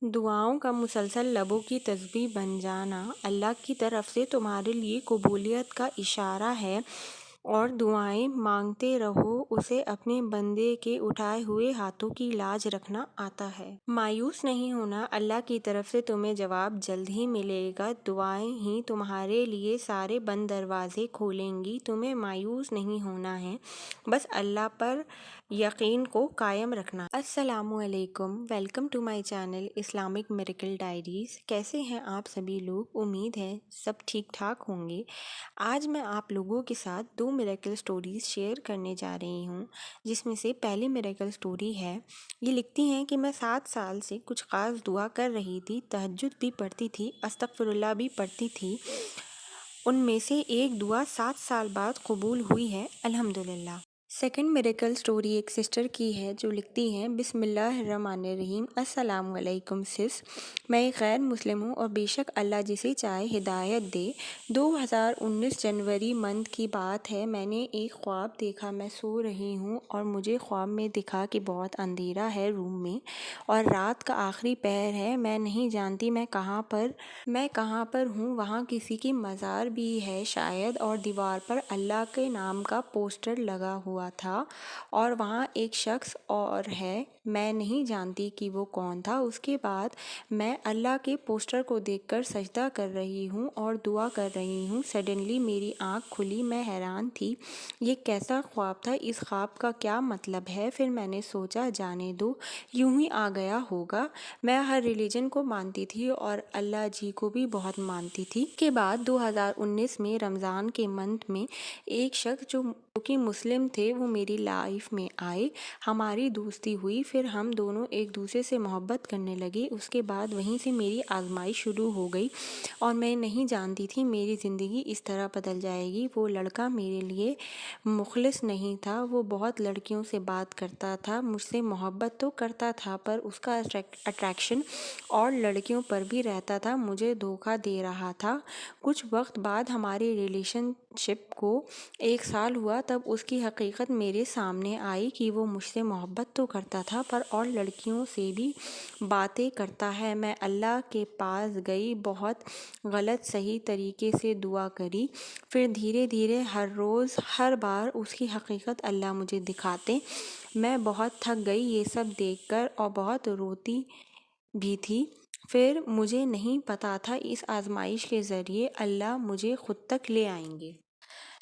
دعاؤں کا مسلسل لبوں کی تسبیح بن جانا اللہ کی طرف سے تمہارے لیے قبولیت کا اشارہ ہے، اور دعائیں مانگتے رہو، اسے اپنے بندے کے اٹھائے ہوئے ہاتھوں کی لاج رکھنا آتا ہے۔ مایوس نہیں ہونا، اللہ کی طرف سے تمہیں جواب جلد ہی ملے گا، دعائیں ہی تمہارے لیے سارے بند دروازے کھولیں گی، تمہیں مایوس نہیں ہونا ہے، بس اللہ پر یقین کو قائم رکھنا۔ السلام علیکم، welcome to my channel Islamic miracle diaries. کیسے ہیں آپ سبھی لوگ؟ امید ہے سب ٹھیک ٹھاک ہوں گے۔ آج میں آپ لوگوں کے ساتھ 2 میریکل سٹوریز شیئر کرنے جا رہی ہوں، جس میں سے پہلی میریکل سٹوری ہے۔ یہ لکھتی ہیں کہ میں 7 سال سے کچھ خاص دعا کر رہی تھی، تہجد بھی پڑھتی تھی، استغفر اللہ بھی پڑھتی تھی۔ ان میں سے ایک دعا 7 سال بعد قبول ہوئی ہے، الحمدللہ۔ سیکنڈ میریکل سٹوری ایک سسٹر کی ہے جو لکھتی ہیں، بسم اللہ الرحمن الرحیم، السلام علیکم سس، میں ایک غیر مسلم ہوں اور بے شک اللہ جسے چاہے ہدایت دے۔ 2019 جنوری منتھ کی بات ہے، میں نے ایک خواب دیکھا، میں سو رہی ہوں اور مجھے خواب میں دکھا کہ بہت اندھیرا ہے روم میں اور رات کا آخری پہر ہے، میں نہیں جانتی میں کہاں پر ہوں، وہاں کسی کی مزار بھی ہے شاید، اور دیوار پر اللہ کے نام کا پوسٹر لگا ہوا تھا اور وہاں ایک شخص اور ہے، میں نہیں جانتی کہ وہ کون تھا۔ اس کے بعد میں اللہ کے پوسٹر کو دیکھ کر سجدہ کر رہی ہوں اور دعا کر رہی ہوں، سڈنلی میری آنکھ کھلی، میں حیران تھی یہ کیسا خواب تھا، اس خواب کا کیا مطلب ہے؟ پھر میں نے سوچا جانے دو، یوں ہی آ گیا ہوگا۔ میں ہر ریلیجن کو مانتی تھی اور اللہ جی کو بھی بہت مانتی تھی۔ کے بعد 2019 میں رمضان کے منتھ میں ایک شخص جو کہ مسلم تھے وہ میری لائف میں آئے، ہماری دوستی ہوئی، پھر ہم دونوں ایک دوسرے سے محبت کرنے لگے۔ اس کے بعد وہیں سے میری آزمائش شروع ہو گئی اور میں نہیں جانتی تھی میری زندگی اس طرح بدل جائے گی۔ وہ لڑکا میرے لیے مخلص نہیں تھا، وہ بہت لڑکیوں سے بات کرتا تھا، مجھ سے محبت تو کرتا تھا پر اس کا اٹریکشن اور لڑکیوں پر بھی رہتا تھا، مجھے دھوکہ دے رہا تھا۔ کچھ وقت بعد ہماری ریلیشن شپ کو 1 سال ہوا، تب اس کی حقیقت میرے سامنے آئی کہ وہ مجھ سے محبت تو کرتا تھا پر اور لڑکیوں سے بھی باتیں کرتا ہے۔ میں اللہ کے پاس گئی، بہت غلط صحیح طریقے سے دعا کری، پھر دھیرے دھیرے ہر روز ہر بار اس کی حقیقت اللہ مجھے دکھاتے۔ میں بہت تھک گئی یہ سب دیکھ کر اور بہت روتی بھی تھی۔ پھر مجھے نہیں پتا تھا اس آزمائش کے ذریعے اللہ مجھے خود تک لے آئیں گے۔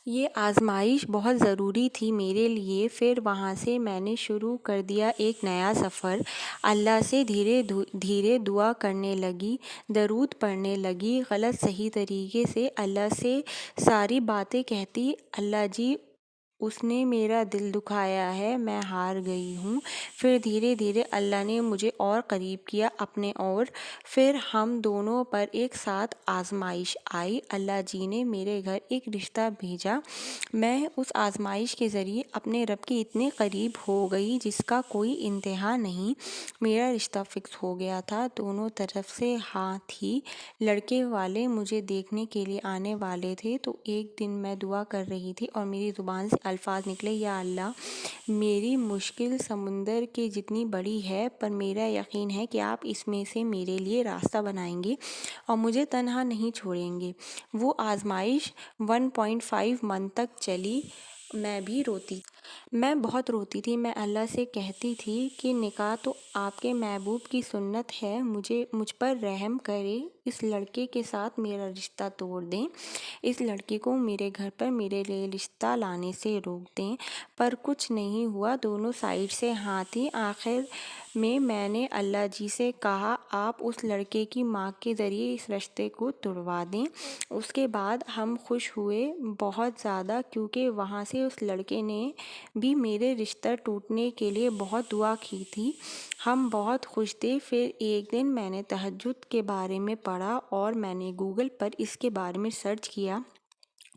یہ آزمائش بہت ضروری تھی میرے لیے۔ پھر وہاں سے میں نے شروع کر دیا ایک نیا سفر، اللہ سے دھیرے دھیرے دعا کرنے لگی، درود پڑھنے لگی، غلط صحیح طریقے سے اللہ سے ساری باتیں کہتی، اللہ جی اس نے میرا دل دکھایا ہے، میں ہار گئی ہوں۔ پھر دھیرے دھیرے اللہ نے مجھے اور قریب کیا اپنے اور، پھر ہم دونوں پر ایک ساتھ آزمائش آئی، اللہ جی نے میرے گھر ایک رشتہ بھیجا، میں اس آزمائش کے ذریعے اپنے رب کے اتنے قریب ہو گئی جس کا کوئی انتہا نہیں۔ میرا رشتہ فکس ہو گیا تھا، دونوں طرف سے ہاں تھی، لڑکے والے مجھے دیکھنے کے لیے آنے والے تھے۔ تو ایک دن میں دعا کر رہی تھی اور میری زبان سے الفاظ نکلے، یا اللہ میری مشکل سمندر کے جتنی بڑی ہے پر میرا یقین ہے کہ آپ اس میں سے میرے لیے راستہ بنائیں گے اور مجھے تنہا نہیں چھوڑیں گے۔ وہ آزمائش 1.5 منتھ تک چلی، میں بہت روتی تھی، میں اللہ سے کہتی تھی کہ نکاح تو آپ کے محبوب کی سنت ہے، مجھ پر رحم کرے، اس لڑکے کے ساتھ میرا رشتہ توڑ دیں، اس لڑکی کو میرے گھر پر میرے لیے رشتہ لانے سے روک دیں۔ پر کچھ نہیں ہوا، دونوں سائڈ سے ہاں تھی۔ آخر میں نے اللہ جی سے کہا آپ اس لڑکے کی ماں کے ذریعے اس رشتے کو توڑوا دیں۔ اس کے بعد ہم خوش ہوئے بہت زیادہ، کیونکہ وہاں سے اس لڑکے نے بھی میرے رشتہ ٹوٹنے کے لیے بہت دعا کی تھی، ہم بہت خوش تھے۔ پھر ایک دن میں نے تہجد کے بارے میں پڑھا اور میں نے گوگل پر اس کے بارے میں سرچ کیا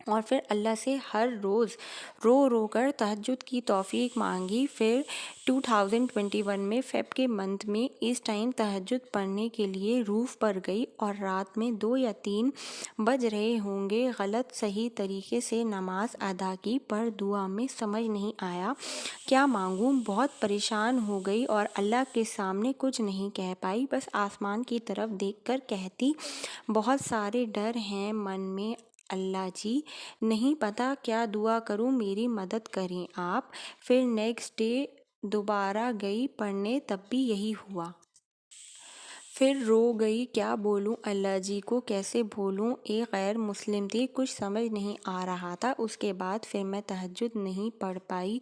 اور پھر اللہ سے ہر روز رو رو کر تہجد کی توفیق مانگی۔ پھر 2021 میں فیب کے منتھ میں اس ٹائم تہجد پڑھنے کے لیے روف پر گئی اور رات میں 2 یا 3 بج رہے ہوں گے، غلط صحیح طریقے سے نماز ادا کی، پر دعا میں سمجھ نہیں آیا کیا مانگوں، بہت پریشان ہو گئی اور اللہ کے سامنے کچھ نہیں کہہ پائی، بس آسمان کی طرف دیکھ کر کہتی بہت سارے ڈر ہیں من میں اللہ جی، نہیں پتا کیا دعا کروں، میری مدد کریں آپ۔ پھر نیکسٹ ڈے دوبارہ گئی پڑھنے، تب بھی یہی ہوا۔ پھر رو گئی، کیا بولوں اللہ جی کو، کیسے بولوں، ایک غیر مسلم تھی، کچھ سمجھ نہیں آ رہا تھا۔ اس کے بعد پھر میں تہجد نہیں پڑھ پائی،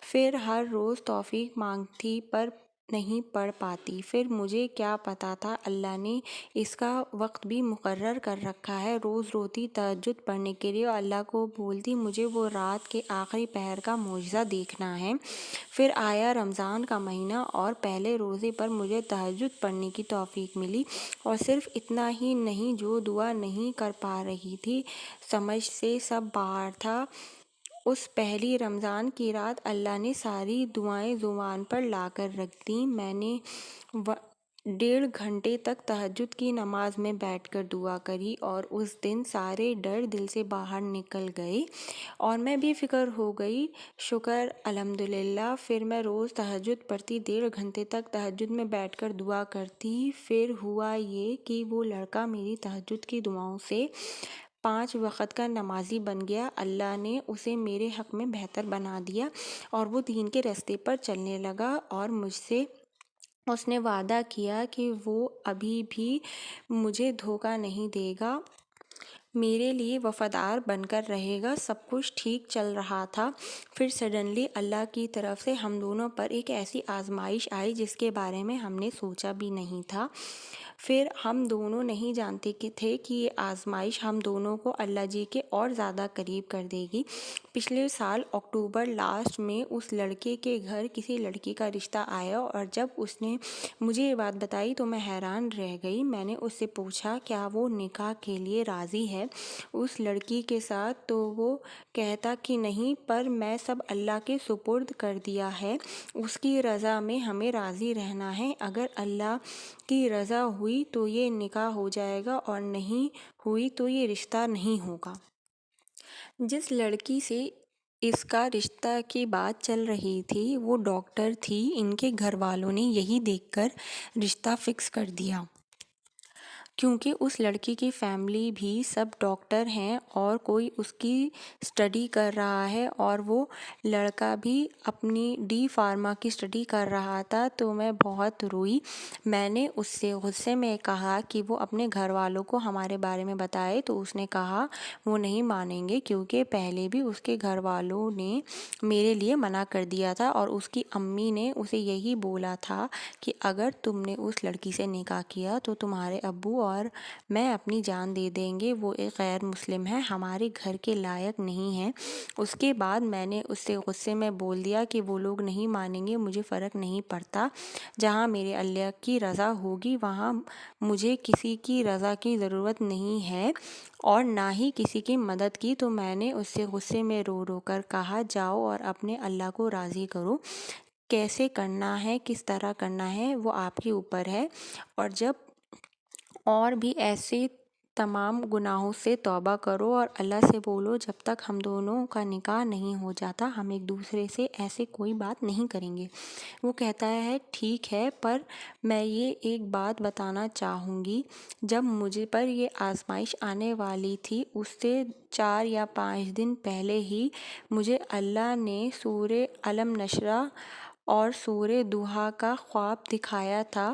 پھر ہر روز توفیق مانگتی پر نہیں پڑھ پاتی۔ پھر مجھے کیا پتا تھا اللہ نے اس کا وقت بھی مقرر کر رکھا ہے۔ روز روتی تہجد پڑھنے کے لیے اور اللہ کو بولتی مجھے وہ رات کے آخری پہر کا معجزہ دیکھنا ہے۔ پھر آیا رمضان کا مہینہ اور پہلے روزے پر مجھے تہجد پڑھنے کی توفیق ملی، اور صرف اتنا ہی نہیں، جو دعا نہیں کر پا رہی تھی، سمجھ سے سب باہر تھا، اس پہلی رمضان کی رات اللہ نے ساری دعائیں زبان پر لا کر رکھ دیں۔ میں نے 1.5 گھنٹے تک تہجد کی نماز میں بیٹھ کر دعا کری اور اس دن سارے ڈر دل سے باہر نکل گئے اور میں بے فکر ہو گئی، شکر الحمدللہ۔ پھر میں روز تہجد پڑھتی، 1.5 گھنٹے تک تہجد میں بیٹھ کر دعا کرتی۔ پھر ہوا یہ کہ وہ لڑکا میری تہجد کی دعاؤں سے 5 وقت کا نمازی بن گیا، اللہ نے اسے میرے حق میں بہتر بنا دیا اور وہ دین کے راستے پر چلنے لگا، اور مجھ سے اس نے وعدہ کیا کہ وہ ابھی بھی مجھے دھوکہ نہیں دے گا، میرے لیے وفادار بن کر رہے گا۔ سب کچھ ٹھیک چل رہا تھا، پھر سڈنلی اللہ کی طرف سے ہم دونوں پر ایک ایسی آزمائش آئی جس کے بارے میں ہم نے سوچا بھی نہیں تھا۔ پھر ہم دونوں نہیں جانتے تھے کہ یہ آزمائش ہم دونوں کو اللہ جی کے اور زیادہ قریب کر دے گی۔ پچھلے سال اکتوبر لاسٹ میں اس لڑکے کے گھر کسی لڑکی کا رشتہ آیا، اور جب اس نے مجھے یہ بات بتائی تو میں حیران رہ گئی۔ میں نے اس سے پوچھا کیا وہ نکاح کے لیے راضی ہے اس لڑکی کے ساتھ، تو وہ کہتا کہ نہیں، پر میں سب اللہ کے سپرد کر دیا ہے، اس کی رضا میں ہمیں راضی رہنا ہے، اگر اللہ کی رضا ہوئی تو یہ نکاح ہو جائے گا اور نہیں ہوئی تو یہ رشتہ نہیں ہوگا۔ جس لڑکی سے اس کا رشتہ کی بات چل رہی تھی وہ ڈاکٹر تھی، ان کے گھر والوں نے یہی دیکھ کر رشتہ فکس کر دیا، کیونکہ اس لڑکی کی فیملی بھی سب ڈاکٹر ہیں اور کوئی اس کی اسٹڈی کر رہا ہے اور وہ لڑکا بھی اپنی ڈی فارما کی اسٹڈی کر رہا تھا۔ تو میں بہت روئی، میں نے اس سے غصے میں کہا کہ وہ اپنے گھر والوں کو ہمارے بارے میں بتائے، تو اس نے کہا وہ نہیں مانیں گے، کیونکہ پہلے بھی اس کے گھر والوں نے میرے لیے منع کر دیا تھا اور اس کی امی نے اسے یہی بولا تھا کہ اگر تم نے اس لڑکی سے نکاح کیا تو تمہارے ابو اور میں اپنی جان دے دیں گے، وہ ایک غیر مسلم ہے، ہمارے گھر کے لائق نہیں ہے۔ اس کے بعد میں نے اس سے غصے میں بول دیا کہ وہ لوگ نہیں مانیں گے، مجھے فرق نہیں پڑتا، جہاں میرے اللہ کی رضا ہوگی وہاں مجھے کسی کی رضا کی ضرورت نہیں ہے اور نہ ہی کسی کی مدد کی۔ تو میں نے اس سے غصے میں رو رو کر کہا جاؤ اور اپنے اللہ کو راضی کرو، کیسے کرنا ہے، کس طرح کرنا ہے، وہ آپ کے اوپر ہے، اور جب اور بھی ایسے تمام گناہوں سے توبہ کرو اور اللہ سے بولو جب تک ہم دونوں کا نکاح نہیں ہو جاتا ہم ایک دوسرے سے ایسے کوئی بات نہیں کریں گے۔ وہ کہتا ہے ٹھیک ہے، پر میں یہ ایک بات بتانا چاہوں گی، جب مجھے پر یہ آزمائش آنے والی تھی اس سے 4 یا 5 دن پہلے ہی مجھے اللہ نے سورہ علم نشرہ اور سورہ دوحہ کا خواب دکھایا تھا،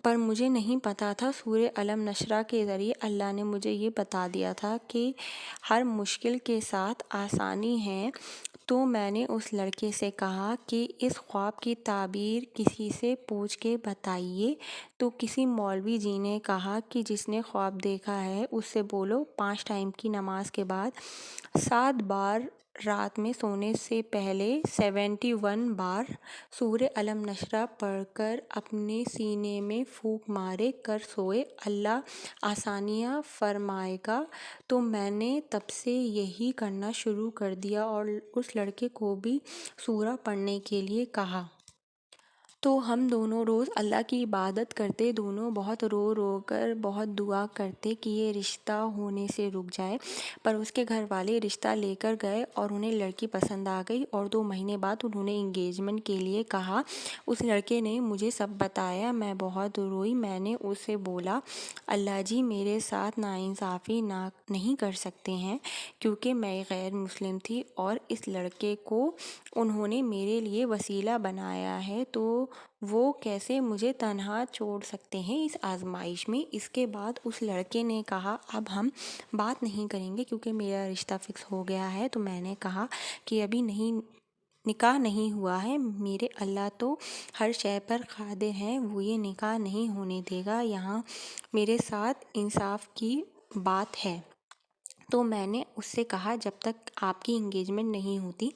پر مجھے نہیں پتا تھا۔ سورہ علم نشرہ کے ذریعے اللہ نے مجھے یہ بتا دیا تھا کہ ہر مشکل کے ساتھ آسانی ہے۔ تو میں نے اس لڑکے سے کہا کہ اس خواب کی تعبیر کسی سے پوچھ کے بتائیے، تو کسی مولوی جی نے کہا کہ جس نے خواب دیکھا ہے اس سے بولو 5 ٹائم کی نماز کے بعد 7 بار رات میں سونے سے پہلے 71 بار سورہ الم نشرہ پڑھ کر اپنے سینے میں پھونک مارے کر سوئے، اللہ آسانیاں فرمائے گا۔ تو میں نے تب سے یہی کرنا شروع کر دیا اور اس لڑکے کو بھی سورہ پڑھنے کے لیے کہا۔ تو ہم دونوں روز اللہ کی عبادت کرتے، دونوں بہت رو رو کر بہت دعا کرتے کہ یہ رشتہ ہونے سے رک جائے، پر اس کے گھر والے رشتہ لے کر گئے اور انہیں لڑکی پسند آ گئی اور 2 مہینے بعد انہوں نے انگیجمنٹ کے لیے کہا۔ اس لڑکے نے مجھے سب بتایا، میں بہت روئی۔ میں نے اس سے بولا، اللہ جی میرے ساتھ ناانصافی نہیں کر سکتے ہیں، کیونکہ میں غیر مسلم تھی اور اس لڑکے کو انہوں نے میرے لیے وسیلہ بنایا ہے، تو وہ کیسے مجھے تنہا چھوڑ سکتے ہیں اس آزمائش میں۔ اس کے بعد اس لڑکے نے کہا، اب ہم بات نہیں کریں گے کیونکہ میرا رشتہ فکس ہو گیا ہے۔ تو میں نے کہا کہ ابھی نکاح نہیں ہوا ہے، میرے اللہ تو ہر شے پر قادر ہیں، وہ یہ نکاح نہیں ہونے دے گا، یہاں میرے ساتھ انصاف کی بات ہے۔ تو میں نے اس سے کہا، جب تک آپ کی انگیجمنٹ نہیں ہوتی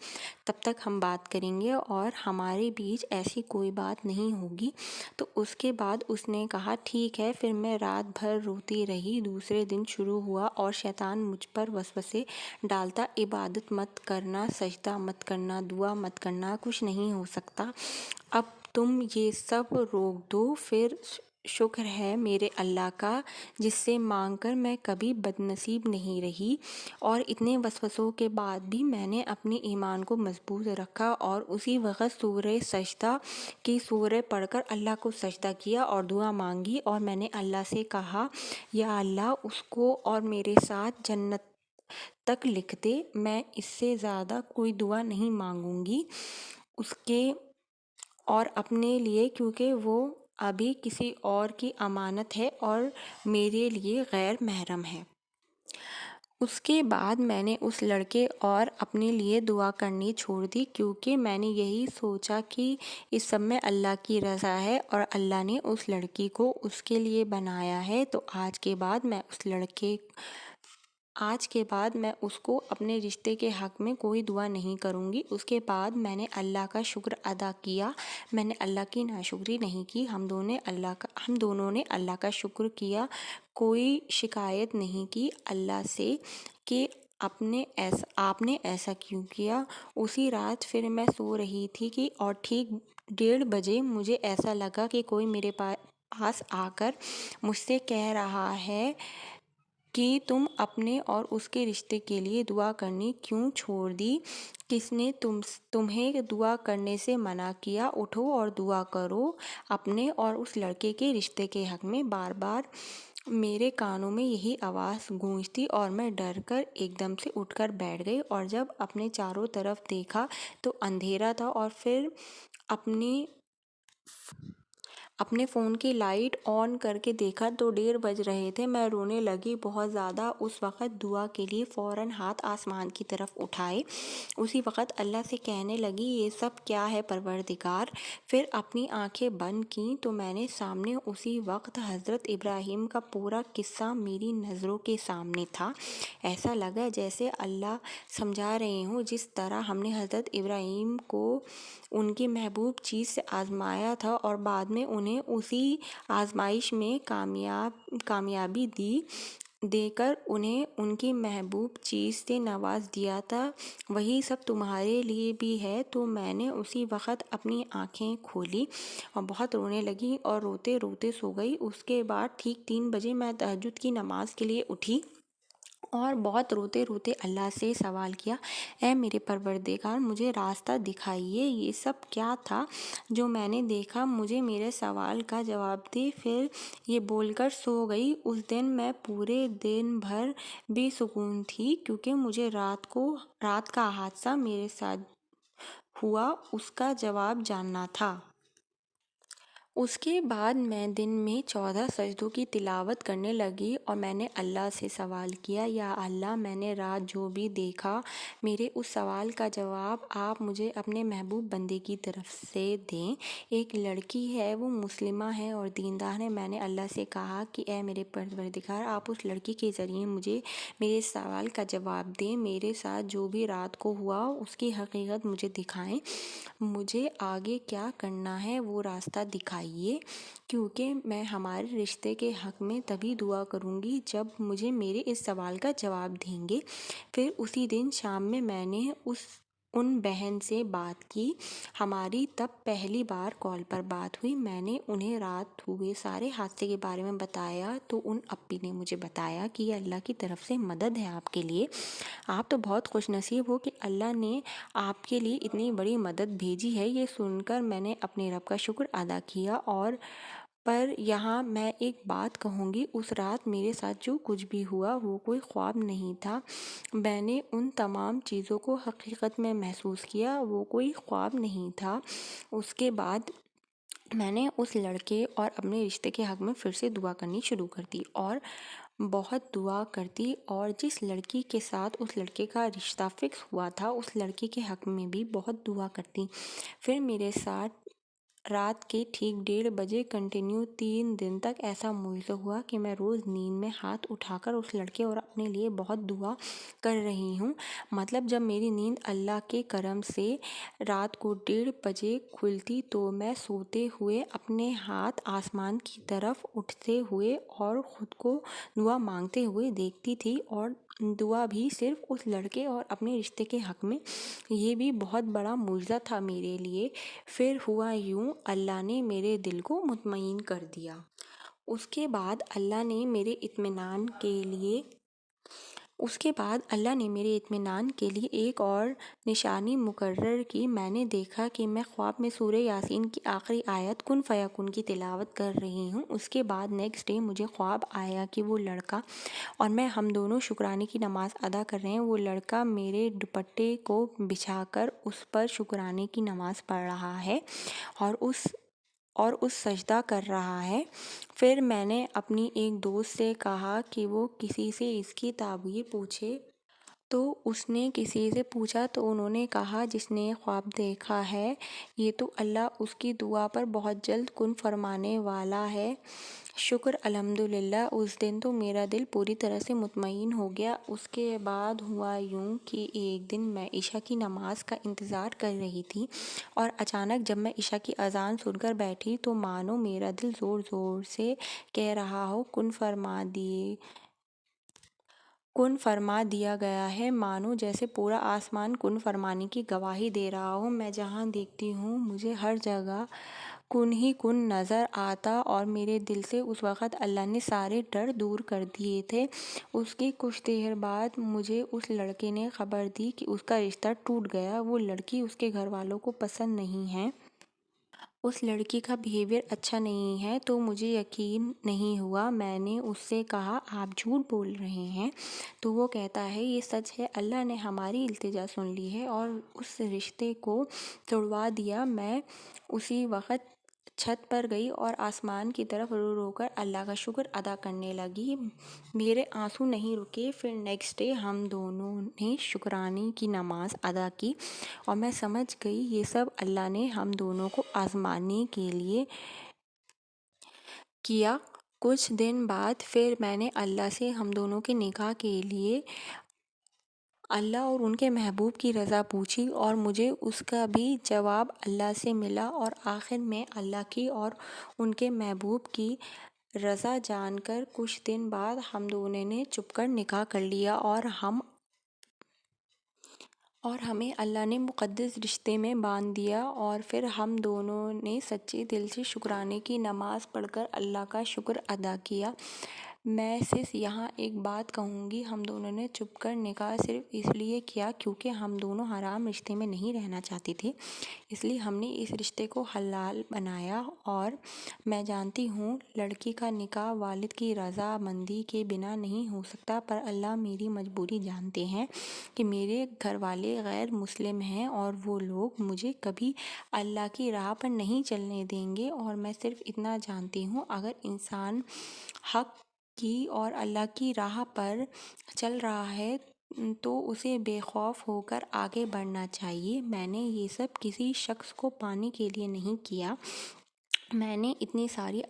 تب تک ہم بات کریں گے اور ہمارے بیچ ایسی کوئی بات نہیں ہوگی۔ تو اس کے بعد اس نے کہا ٹھیک ہے۔ پھر میں رات بھر روتی رہی۔ دوسرے دن شروع ہوا اور شیطان مجھ پر وسوسے ڈالتا، عبادت مت کرنا، سجدہ مت کرنا، دعا مت کرنا، کچھ نہیں ہو سکتا، اب تم یہ سب روک دو۔ پھر شکر ہے میرے اللہ کا جس سے مانگ کر میں کبھی بدنصیب نہیں رہی، اور اتنے وسوسوں کے بعد بھی میں نے اپنے ایمان کو مضبوط رکھا اور اسی وقت سورہ سجدہ کی سورہ پڑھ کر اللہ کو سجدہ کیا اور دعا مانگی، اور میں نے اللہ سے کہا، یا اللہ اس کو اور میرے ساتھ جنت تک لکھ دے، میں اس سے زیادہ کوئی دعا نہیں مانگوں گی اس کے اور اپنے لیے، کیونکہ وہ ابھی کسی اور کی امانت ہے اور میرے لیے غیر محرم ہے۔ اس کے بعد میں نے اس لڑکے اور اپنے لیے دعا کرنی چھوڑ دی، کیونکہ میں نے یہی سوچا کہ اس سب میں اللہ کی رضا ہے اور اللہ نے اس لڑکی کو اس کے لیے بنایا ہے۔ تو آج کے بعد میں اس کو اپنے رشتے کے حق میں کوئی دعا نہیں کروں گی۔ اس کے بعد میں نے اللہ کا شکر ادا کیا، میں نے اللہ کی ناشکری نہیں کی۔ ہم دونوں نے اللہ کا شکر کیا، کوئی شکایت نہیں کی اللہ سے کہ آپ نے ایسا کیوں کیا۔ اسی رات پھر میں سو رہی تھی اور ٹھیک 1:30 بجے مجھے ایسا لگا کہ کوئی میرے پاس آ کر مجھ سے کہہ رہا ہے کہ تم اپنے اور اس کے رشتے کے لیے دعا کرنی کیوں چھوڑ دی؟ کس نے تمہیں دعا کرنے سے منع کیا؟ اٹھو اور دعا کرو اپنے اور اس لڑکے کے رشتے کے حق میں۔ بار بار میرے کانوں میں یہی آواز گونجتی اور میں ڈر کر ایک دم سے اٹھ کر بیٹھ گئی، اور جب اپنے چاروں طرف دیکھا تو اندھیرا تھا، اور پھر اپنے فون کی لائٹ آن کر کے دیکھا تو 1:30 بج رہے تھے۔ میں رونے لگی بہت زیادہ۔ اس وقت دعا کے لیے فوراً ہاتھ آسمان کی طرف اٹھائے، اسی وقت اللہ سے کہنے لگی، یہ سب کیا ہے پروردگار؟ پھر اپنی آنکھیں بند کیں تو میں نے سامنے اسی وقت حضرت ابراہیم کا پورا قصہ میری نظروں کے سامنے تھا۔ ایسا لگا جیسے اللہ سمجھا رہے ہوں، جس طرح ہم نے حضرت ابراہیم کو ان کی محبوب چیز سے آزمایا تھا اور بعد میں انہیں اسی آزمائش میں کامیابی دے کر انہیں ان کی محبوب چیز سے نواز دیا تھا، وہی سب تمہارے لیے بھی ہے۔ تو میں نے اسی وقت اپنی آنکھیں کھولی اور بہت رونے لگی اور روتے روتے سو گئی۔ اس کے بعد ٹھیک 3 بجے میں تہجد کی نماز کے لیے اٹھی اور بہت روتے روتے اللہ سے سوال کیا، اے میرے پروردگار، مجھے راستہ دکھائیے، یہ سب کیا تھا جو میں نے دیکھا، مجھے میرے سوال کا جواب دے۔ پھر یہ بول کر سو گئی۔ اس دن میں پورے دن بھر بے سکون تھی، کیونکہ مجھے رات کا حادثہ میرے ساتھ ہوا اس کا جواب جاننا تھا۔ اس کے بعد میں دن میں 14 سجدوں کی تلاوت کرنے لگی اور میں نے اللہ سے سوال کیا، یا اللہ، میں نے رات جو بھی دیکھا، میرے اس سوال کا جواب آپ مجھے اپنے محبوب بندے کی طرف سے دیں۔ ایک لڑکی ہے، وہ مسلمہ ہے اور دیندار ہے۔ میں نے اللہ سے کہا کہ اے میرے پروردگار، آپ اس لڑکی کے ذریعے مجھے میرے سوال کا جواب دیں، میرے ساتھ جو بھی رات کو ہوا اس کی حقیقت مجھے دکھائیں، مجھے آگے کیا کرنا ہے وہ راستہ دکھائیے، کیونکہ میں ہمارے رشتے کے حق میں تبھی دعا کروں گی جب مجھے میرے اس سوال کا جواب دیں گے۔ پھر اسی دن شام میں نے ان بہن سے بات کی، ہماری تب پہلی بار کال پر بات ہوئی۔ میں نے انہیں رات ہوئے سارے حادثے کے بارے میں بتایا تو ان اپی نے مجھے بتایا کہ یہ اللہ کی طرف سے مدد ہے آپ کے لیے، آپ تو بہت خوش نصیب ہو کہ اللہ نے آپ کے لیے اتنی بڑی مدد بھیجی ہے۔ یہ سن کر میں نے اپنے رب کا شکر ادا کیا، اور پر یہاں میں ایک بات کہوں گی، اس رات میرے ساتھ جو کچھ بھی ہوا وہ کوئی خواب نہیں تھا، میں نے ان تمام چیزوں کو حقیقت میں محسوس کیا، وہ کوئی خواب نہیں تھا۔ اس کے بعد میں نے اس لڑکے اور اپنے رشتے کے حق میں پھر سے دعا کرنی شروع کر دی اور بہت دعا کرتی، اور جس لڑکی کے ساتھ اس لڑکے کا رشتہ فکس ہوا تھا اس لڑکی کے حق میں بھی بہت دعا کرتی۔ پھر میرے ساتھ رات کے ٹھیک 1:30 بجے کنٹینیو 3 دن تک ایسا معجزہ ہوا کہ میں روز نیند میں ہاتھ اٹھا کر اس لڑکے اور اپنے لیے بہت دعا کر رہی ہوں۔ مطلب جب میری نیند اللہ کے کرم سے رات کو 1:30 بجے کھلتی تو میں سوتے ہوئے اپنے ہاتھ آسمان کی طرف اٹھتے ہوئے اور خود کو دعا مانگتے ہوئے دیکھتی تھی، اور دعا بھی صرف اس لڑکے اور اپنے رشتے کے حق میں۔ یہ بھی بہت بڑا معجزہ تھا میرے لیے۔ پھر ہوا یوں، اللہ نے میرے دل کو مطمئن کر دیا۔ اس کے بعد اللہ نے میرے اطمینان کے لیے ایک اور نشانی مقرر کی۔ میں نے دیکھا کہ میں خواب میں سورہ یاسین کی آخری آیت کن فیکون کی تلاوت کر رہی ہوں۔ اس کے بعد نیکسٹ ڈے مجھے خواب آیا کہ وہ لڑکا اور میں ہم دونوں شکرانے کی نماز ادا کر رہے ہیں۔ وہ لڑکا میرے دوپٹے کو بچھا کر اس پر شکرانے کی نماز پڑھ رہا ہے اور اس سجدہ کر رہا ہے۔ پھر میں نے اپنی ایک دوست سے کہا کہ وہ کسی سے اس کی تعبیر پوچھے، تو اس نے کسی سے پوچھا تو انہوں نے کہا جس نے یہ خواب دیکھا ہے یہ تو اللہ اس کی دعا پر بہت جلد کن فرمانے والا ہے۔ شکر الحمدللہ، اس دن تو میرا دل پوری طرح سے مطمئن ہو گیا۔ اس کے بعد ہوا یوں کہ ایک دن میں عشاء کی نماز کا انتظار کر رہی تھی، اور اچانک جب میں عشاء کی اذان سن کر بیٹھی تو مانو میرا دل زور زور سے کہہ رہا ہو کن فرما دیا گیا ہے، مانو جیسے پورا آسمان کن فرمانے کی گواہی دے رہا ہو۔ میں جہاں دیکھتی ہوں مجھے ہر جگہ کن ہی کن نظر آتا، اور میرے دل سے اس وقت اللہ نے سارے ڈر دور کر دیے تھے۔ اس کی کچھ دیر بعد مجھے اس لڑکے نے خبر دی کہ اس کا رشتہ ٹوٹ گیا، وہ لڑکی اس کے گھر والوں کو پسند نہیں ہے، اس لڑکی کا بیہیویئر اچھا نہیں ہے۔ تو مجھے یقین نہیں ہوا۔ میں نے اس سے کہا آپ جھوٹ بول رہے ہیں؟ تو وہ کہتا ہے یہ سچ ہے، اللہ نے ہماری التجا سن لی ہے اور اس رشتے کو توڑوا دیا۔ میں اسی وقت چھت پر گئی اور آسمان کی طرف رو رو کر اللہ کا شکر ادا کرنے لگی، میرے آنسو نہیں رکے۔ پھر نیکسٹ ڈے ہم دونوں نے شکرانے کی نماز ادا کی، اور میں سمجھ گئی یہ سب اللہ نے ہم دونوں کو آزمانے کے لیے کیا۔ کچھ دن بعد پھر میں نے اللہ سے ہم دونوں کے نکاح کے لیے اللہ اور ان کے محبوب کی رضا پوچھی، اور مجھے اس کا بھی جواب اللہ سے ملا، اور آخر میں اللہ کی اور ان کے محبوب کی رضا جان کر کچھ دن بعد ہم دونوں نے چھپ کر نکاح کر لیا، اور ہمیں اللہ نے مقدس رشتے میں باندھ دیا۔ اور پھر ہم دونوں نے سچے دل سے شکرانے کی نماز پڑھ کر اللہ کا شکر ادا کیا۔ میں صرف یہاں ایک بات کہوں گی، ہم دونوں نے چھپ کر نکاح صرف اس لیے کیا کیونکہ ہم دونوں حرام رشتے میں نہیں رہنا چاہتے تھے، اس لیے ہم نے اس رشتے کو حلال بنایا۔ اور میں جانتی ہوں لڑکی کا نکاح والد کی رضا مندی کے بنا نہیں ہو سکتا، پر اللہ میری مجبوری جانتے ہیں کہ میرے گھر والے غیر مسلم ہیں اور وہ لوگ مجھے کبھی اللہ کی راہ پر نہیں چلنے دیں گے۔ اور میں صرف اتنا جانتی ہوں، اگر انسان حق کی اور اللہ کی راہ پر چل رہا ہے تو اسے بے خوف ہو کر آگے بڑھنا چاہیے۔ میں نے یہ سب کسی شخص کو پانے کے لیے نہیں کیا، میں نے اتنی ساری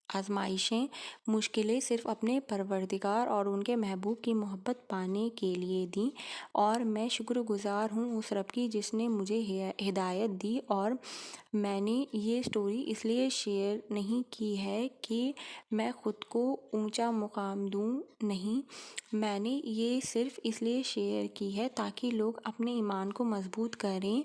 آزمائشیں، مشکلیں صرف اپنے پروردگار اور ان کے محبوب کی محبت پانے کے لیے دیں، اور میں شکر گزار ہوں اس رب کی جس نے مجھے ہدایت دی۔ اور میں نے یہ سٹوری اس لیے شیئر نہیں کی ہے کہ میں خود کو اونچا مقام دوں، نہیں، میں نے یہ صرف اس لیے شیئر کی ہے تاکہ لوگ اپنے ایمان کو مضبوط کریں۔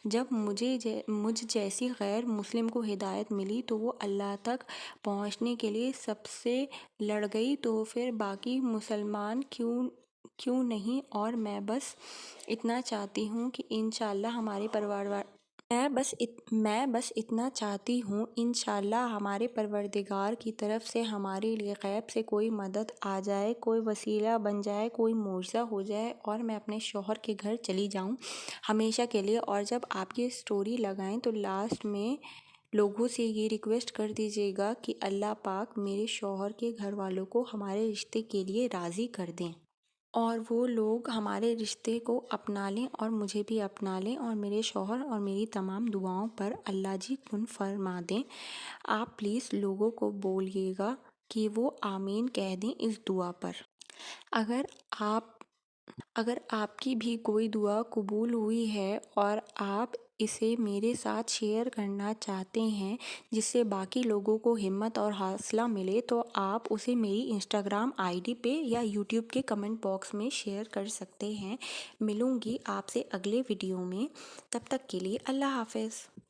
جب مجھ جیسی غیر مسلم کو ہدایت ملی تو وہ اللہ تک پہنچنے کے لیے سب سے لڑ گئی، تو پھر باقی مسلمان کیوں نہیں؟ اور میں بس اتنا چاہتی ہوں کہ انشاءاللہ ہمارے پروردگار کی طرف سے ہمارے لیے غیب سے کوئی مدد آ جائے، کوئی وسیلہ بن جائے، کوئی معجزہ ہو جائے اور میں اپنے شوہر کے گھر چلی جاؤں ہمیشہ کے لیے۔ اور جب آپ یہ سٹوری لگائیں تو لاسٹ میں لوگوں سے یہ ریکویسٹ کر دیجیے گا کہ اللہ پاک میرے شوہر کے گھر والوں کو ہمارے رشتے کے لیے راضی کر دیں، اور وہ لوگ ہمارے رشتے کو اپنا لیں اور مجھے بھی اپنا لیں، اور میرے شوہر اور میری تمام دعاؤں پر اللہ جی کن فرما دیں۔ آپ پلیز لوگوں کو بولیے گا کہ وہ آمین کہہ دیں اس دعا پر۔ اگر آپ کی بھی کوئی دعا قبول ہوئی ہے اور آپ اسے میرے ساتھ شیئر کرنا چاہتے ہیں جس سے باقی لوگوں کو ہمت اور حوصلہ ملے، تو آپ اسے میری انسٹاگرام ID پہ یا یوٹیوب کے کمنٹ باکس میں شیئر کر سکتے ہیں۔ ملوں گی آپ سے اگلے ویڈیو میں، تب تک کے لیے اللہ حافظ۔